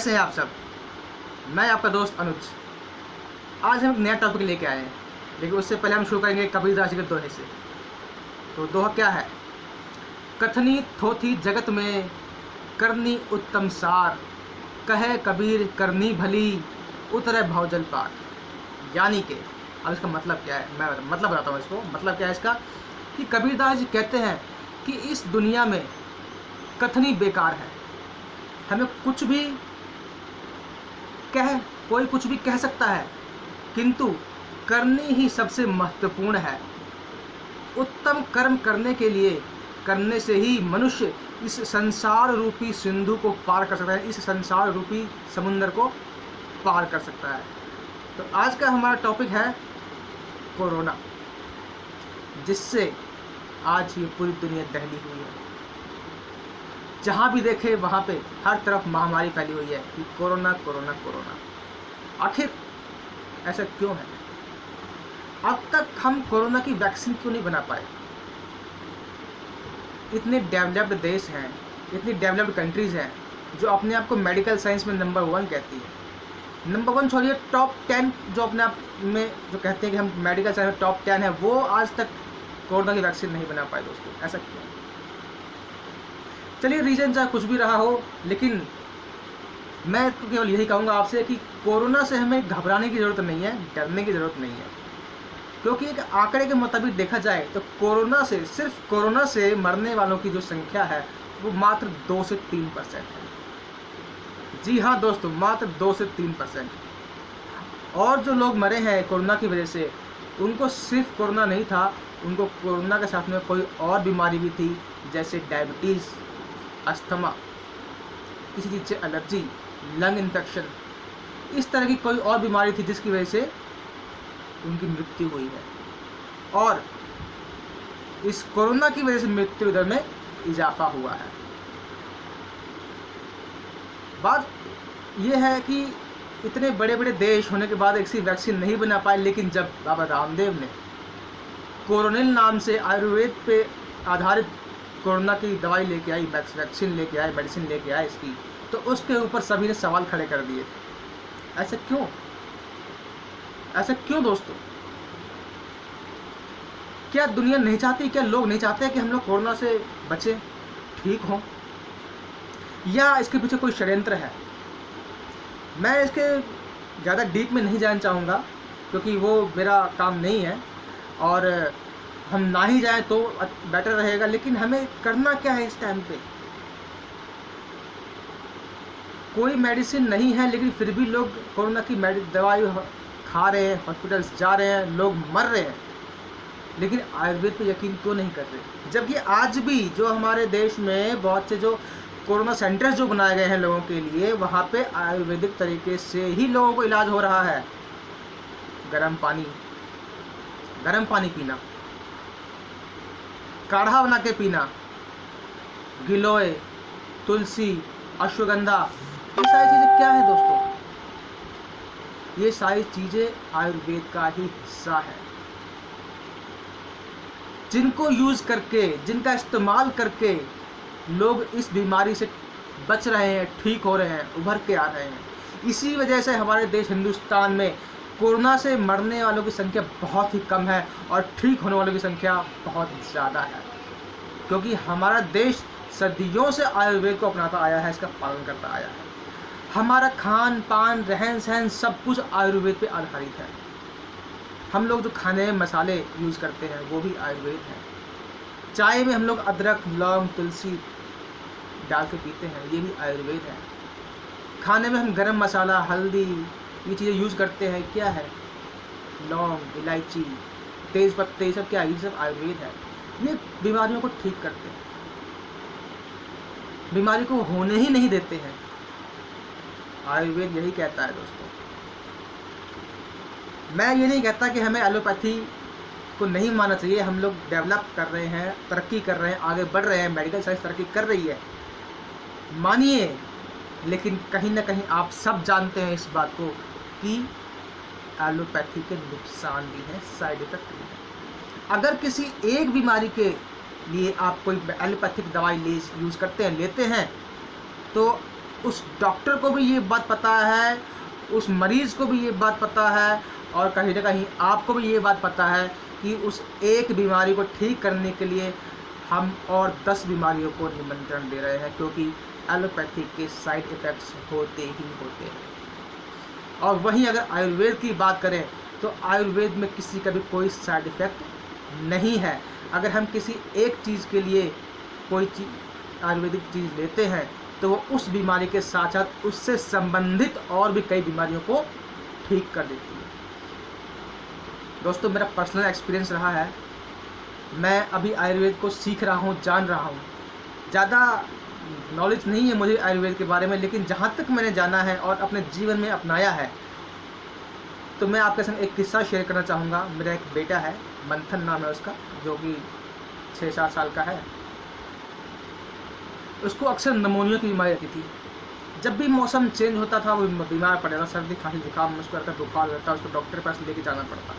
कैसे हैं आप सब। मैं आपका दोस्त अनुज। आज हम एक नया टॉपिक लेके आए हैं, लेकिन उससे पहले हम शुरू करेंगे कबीरदास जी के दोहे से। तो दोहा क्या है? कथनी थोथी जगत में करनी उत्तम सार, कहे कबीर करनी भली उतरे भवजल पार। यानी कि अब इसका मतलब क्या है, मैं मतलब बताता हूँ इसको। मतलब क्या है इसका कि कबीरदास जी कहते हैं कि इस दुनिया में कथनी बेकार है। हमें कुछ भी कोई कुछ भी कह सकता है, किंतु करनी ही सबसे महत्वपूर्ण है। उत्तम कर्म करने से ही मनुष्य इस संसार रूपी सिंधु को पार कर सकता है, इस संसार रूपी समुंदर को पार कर सकता है। तो आज का हमारा टॉपिक है कोरोना, जिससे आज ये पूरी दुनिया दहली हुई है। जहाँ भी देखे वहाँ पे हर तरफ महामारी फैली हुई है कि कोरोना कोरोना कोरोना। आखिर ऐसा क्यों है? अब तक हम कोरोना की वैक्सीन क्यों नहीं बना पाए? इतने डेवलप्ड देश हैं, इतनी डेवलप्ड कंट्रीज़ हैं जो अपने आप को मेडिकल साइंस में नंबर 1 कहती है। नंबर 1 छोड़िए, टॉप 10 जो अपने आप में जो कहते हैं कि हम मेडिकल साइंस में टॉप 10 है, वो आज तक कोरोना की वैक्सीन नहीं बना पाए। दोस्तों ऐसा क्यों? चलिए, रीज़न चाहे कुछ भी रहा हो, लेकिन मैं तो केवल यही कहूँगा आपसे कि कोरोना से हमें घबराने की ज़रूरत नहीं है, डरने की ज़रूरत नहीं है। क्योंकि एक आंकड़े के मुताबिक देखा जाए तो सिर्फ कोरोना से मरने वालों की जो संख्या है वो मात्र 2 से 3% है। जी हाँ दोस्तों, मात्र 2 से 3%। और जो लोग मरे हैं कोरोना की वजह से, उनको सिर्फ कोरोना नहीं था, उनको कोरोना के साथ में कोई और बीमारी भी थी, जैसे डायबिटीज़, अस्थमा, किसी चीज़ से एलर्जी, लंग इन्फेक्शन, इस तरह की कोई और बीमारी थी जिसकी वजह से उनकी मृत्यु हुई है। और इस कोरोना की वजह से मृत्यु दर में इजाफा हुआ है। बात यह है कि इतने बड़े बड़े देश होने के बाद ऐसी वैक्सीन नहीं बना पाए, लेकिन जब बाबा रामदेव ने कोरोनिल नाम से आयुर्वेद पे आधारित कोरोना की दवाई लेके आई, वैक्सीन लेके आए, मेडिसिन लेके आए इसकी, तो उसके ऊपर सभी ने सवाल खड़े कर दिए। ऐसा क्यों? ऐसा क्यों दोस्तों? क्या दुनिया नहीं चाहती, क्या लोग नहीं चाहते कि हम लोग कोरोना से बचें, ठीक हों? या इसके पीछे कोई षड्यंत्र है? मैं इसके ज़्यादा डीप में नहीं जाना चाहूँगा, क्योंकि वो मेरा काम नहीं है और हम ना ही जाएं तो बेटर रहेगा। लेकिन हमें करना क्या है इस टाइम पे? कोई मेडिसिन नहीं है, लेकिन फिर भी लोग कोरोना की दवाई खा रहे हैं, हॉस्पिटल्स जा रहे हैं, लोग मर रहे हैं, लेकिन आयुर्वेद पे यकीन क्यों नहीं कर रहे? जबकि आज भी जो हमारे देश में बहुत से जो कोरोना सेंटर्स जो बनाए गए हैं लोगों के लिए, वहाँ पे आयुर्वेदिक तरीके से ही लोगों को इलाज हो रहा है। गर्म पानी पीना, काढ़ा बना के पीना, गिलोय, तुलसी, अश्वगंधा, ये सारी चीज़ें क्या है दोस्तों? ये सारी चीज़ें आयुर्वेद का ही हिस्सा है, जिनको यूज़ करके, जिनका इस्तेमाल करके लोग इस बीमारी से बच रहे हैं, ठीक हो रहे हैं, उभर के आ रहे हैं। इसी वजह से हमारे देश हिंदुस्तान में कोरोना से मरने वालों की संख्या बहुत ही कम है और ठीक होने वालों की संख्या बहुत ज़्यादा है, क्योंकि हमारा देश सदियों से आयुर्वेद को अपनाता आया है, इसका पालन करता आया है। हमारा खान पान, रहन सहन, सब कुछ आयुर्वेद पे आधारित है। हम लोग जो खाने में मसाले यूज़ करते हैं वो भी आयुर्वेद है। चाय में हम लोग अदरक, लौंग, तुलसी डाल के पीते हैं, ये भी आयुर्वेद है। खाने में हम गरम मसाला, हल्दी, ये चीज़ें यूज़ करते हैं, क्या है? लौंग, इलायची, तेज़ पत्ते, ये सब क्या है? ये सब आयुर्वेद है। ये बीमारियों को ठीक करते हैं, बीमारी को होने ही नहीं देते हैं। आयुर्वेद यही कहता है दोस्तों। मैं ये नहीं कहता कि हमें एलोपैथी को नहीं मानना चाहिए। हम लोग डेवलप कर रहे हैं, तरक्की कर रहे हैं, आगे बढ़ रहे हैं, मेडिकल साइंस तरक्की कर रही है, मानिए। लेकिन कहीं ना कहीं आप सब जानते हैं इस बात को कि एलोपैथी के नुकसान भी हैं, साइड इफेक्ट भी हैं। अगर किसी एक बीमारी के लिए आप कोई एलोपैथिक दवाई यूज़ करते हैं, लेते हैं, तो उस डॉक्टर को भी ये बात पता है, उस मरीज़ को भी ये बात पता है, और कहीं ना कहीं आपको भी ये बात पता है कि उस एक बीमारी को ठीक करने के लिए हम और 10 बीमारियों को निमंत्रण दे रहे हैं, क्योंकि एलोपैथी के साइड इफ़ेक्ट्स होते ही होते हैं। और वहीं अगर आयुर्वेद की बात करें तो आयुर्वेद में किसी का भी कोई साइड इफ़ेक्ट नहीं है। अगर हम किसी एक चीज़ के लिए कोई चीज़ आयुर्वेदिक चीज़ लेते हैं तो वो उस बीमारी के साथ साथ उससे संबंधित और भी कई बीमारियों को ठीक कर देती है। दोस्तों, मेरा पर्सनल एक्सपीरियंस रहा है। मैं अभी आयुर्वेद को सीख रहा हूँ, जान रहा हूँ। ज़्यादा नॉलेज नहीं है मुझे आयुर्वेद के बारे में, लेकिन जहाँ तक मैंने जाना है और अपने जीवन में अपनाया है, तो मैं आपके संग एक किस्सा शेयर करना चाहूँगा। मेरा एक बेटा है, मंथन नाम है उसका, जो कि 6-7 साल का है। उसको अक्सर निमोनिया की बीमारी रहती थी। जब भी मौसम चेंज होता था वो बीमार पड़ जाता, सर्दी खांसी जुकाम उसको रहता, बुखार रहता, उसको डॉक्टर के पास लेके जाना पड़ता।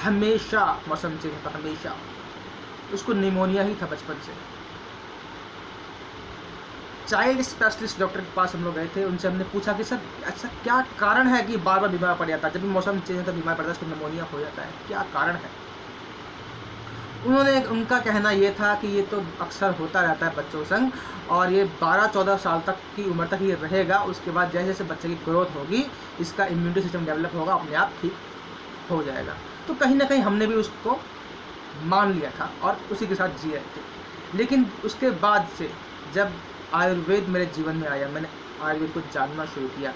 हमेशा मौसम चेंज होता, हमेशा उसको निमोनिया ही था बचपन से। चाइल्ड स्पेशलिस्ट डॉक्टर के पास हम लोग गए थे, उनसे हमने पूछा कि सर ऐसा क्या कारण है कि बार बार बीमार पड़ जाता है, जब भी मौसम चेंज होता है बीमार पड़ता है, उसको निमोनिया हो जाता है, क्या कारण है? उनका कहना ये था कि ये तो अक्सर होता रहता है बच्चों संग, और ये 12-14 साल तक की उम्र तक ये रहेगा। उसके बाद जैसे जैसे बच्चे की ग्रोथ होगी, इसका इम्यूनिटी सिस्टम डेवलप होगा, अपने आप ठीक हो जाएगा। तो कहीं ना कहीं हमने भी उसको मान लिया था और उसी के साथ जी रहे थे। लेकिन उसके बाद से जब आयुर्वेद मेरे जीवन में आया, मैंने आयुर्वेद को जानना शुरू किया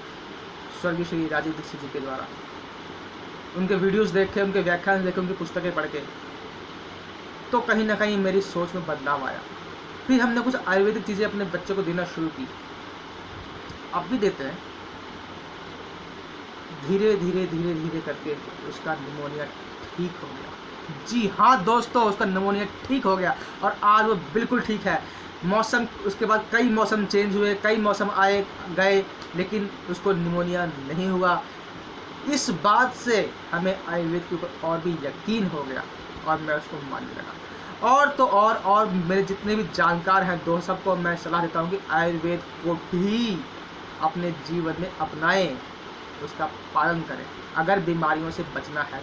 स्वर्गीय श्री राजीव दीक्षित जी के द्वारा। उनके वीडियोस देखे, उनके व्याख्यान देखे, उनकी पुस्तकें पढ़ के, तो कहीं ना कहीं मेरी सोच में बदलाव आया। फिर हमने कुछ आयुर्वेदिक चीज़ें अपने बच्चे को देना शुरू की, अब भी देते हैं। धीरे धीरे धीरे धीरे करके उसका निमोनिया ठीक हो गया। जी हाँ दोस्तों, उसका निमोनिया ठीक हो गया और आज वो बिल्कुल ठीक है। मौसम, उसके बाद कई मौसम चेंज हुए, कई मौसम आए गए, लेकिन उसको निमोनिया नहीं हुआ। इस बात से हमें आयुर्वेद के ऊपर और भी यकीन हो गया और मैं उसको मानने लगा। और तो और मेरे जितने भी जानकार हैं दोस्त, सबको मैं सलाह देता हूँ कि आयुर्वेद को भी अपने जीवन में अपनाएं, उसका पालन करें अगर बीमारियों से बचना है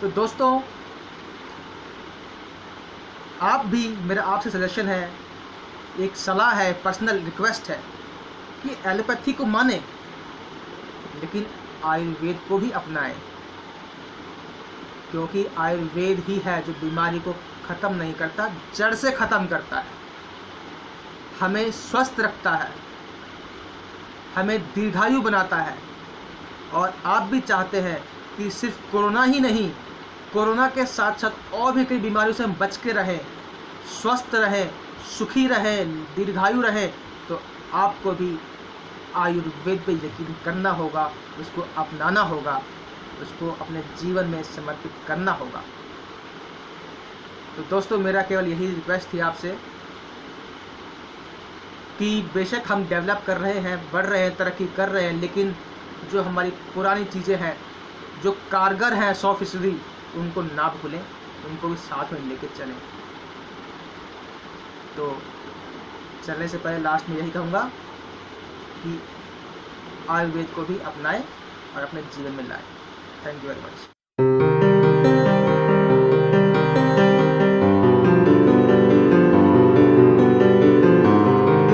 तो दोस्तों, आप भी, मेरा आपसे सजेशन है, एक सलाह है, पर्सनल रिक्वेस्ट है कि एलोपैथी को माने लेकिन आयुर्वेद को भी अपनाएं, क्योंकि आयुर्वेद ही है जो बीमारी को ख़त्म नहीं करता, जड़ से ख़त्म करता है, हमें स्वस्थ रखता है, हमें दीर्घायु बनाता है। और आप भी चाहते हैं कि सिर्फ कोरोना ही नहीं, कोरोना के साथ साथ और भी कई बीमारियों से हम बच के रहें, स्वस्थ रहें, सुखी रहें, दीर्घायु रहें, तो आपको भी आयुर्वेद पे यकीन करना होगा, उसको अपनाना होगा, उसको अपने जीवन में समर्पित करना होगा। तो दोस्तों, मेरा केवल यही रिक्वेस्ट थी आपसे कि बेशक हम डेवलप कर रहे हैं, बढ़ रहे हैं, तरक्की कर रहे हैं, लेकिन जो हमारी पुरानी चीज़ें हैं जो कारगर हैं 100%, उनको ना भूलें, उनको भी साथ में लेके चलें। तो चलने से पहले लास्ट में यही कहूँगा कि आयुर्वेद को भी अपनाएं और अपने जीवन में लाएं। Thank you very much.